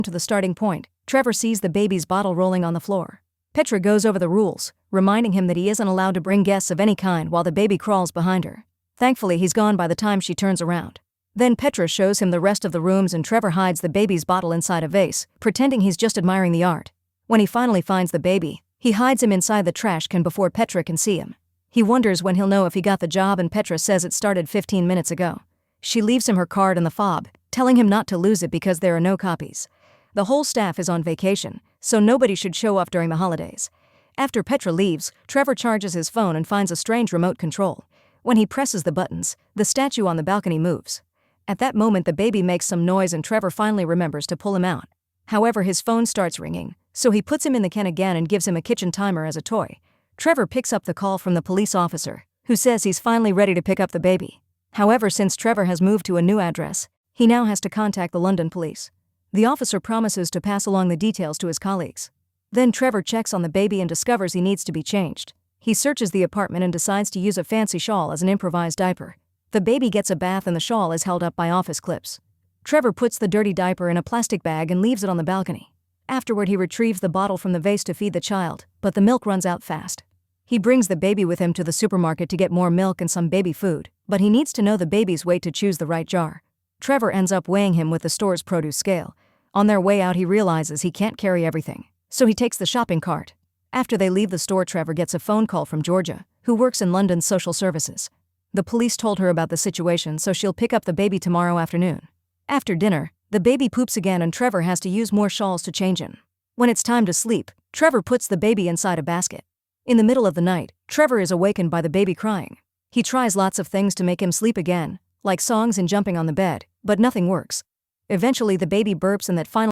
to the starting point, Trevor sees the baby's bottle rolling on the floor. Petra goes over the rules, reminding him that he isn't allowed to bring guests of any kind while the baby crawls behind her. Thankfully, he's gone by the time she turns around. Then Petra shows him the rest of the rooms and Trevor hides the baby's bottle inside a vase, pretending he's just admiring the art. When he finally finds the baby, he hides him inside the trash can before Petra can see him. He wonders when he'll know if he got the job, and Petra says it started 15 minutes ago. She leaves him her card and the fob, telling him not to lose it because there are no copies. The whole staff is on vacation, so nobody should show up during the holidays. After Petra leaves, Trevor charges his phone and finds a strange remote control. When he presses the buttons, the statue on the balcony moves. At that moment, the baby makes some noise and Trevor finally remembers to pull him out. However, his phone starts ringing, so he puts him in the can again and gives him a kitchen timer as a toy. Trevor picks up the call from the police officer, who says he's finally ready to pick up the baby. However, since Trevor has moved to a new address, he now has to contact the London police. The officer promises to pass along the details to his colleagues. Then Trevor checks on the baby and discovers he needs to be changed. He searches the apartment and decides to use a fancy shawl as an improvised diaper. The baby gets a bath and the shawl is held up by office clips. Trevor puts the dirty diaper in a plastic bag and leaves it on the balcony. Afterward, he retrieves the bottle from the vase to feed the child, but the milk runs out fast. He brings the baby with him to the supermarket to get more milk and some baby food, but he needs to know the baby's weight to choose the right jar. Trevor ends up weighing him with the store's produce scale. On their way out, he realizes he can't carry everything, so he takes the shopping cart. After they leave the store, Trevor gets a phone call from Georgia, who works in London's social services. The police told her about the situation, so she'll pick up the baby tomorrow afternoon. After dinner, the baby poops again and Trevor has to use more shawls to change him. When it's time to sleep, Trevor puts the baby inside a basket. In the middle of the night, Trevor is awakened by the baby crying. He tries lots of things to make him sleep again, like songs and jumping on the bed, but nothing works. Eventually, the baby burps and that final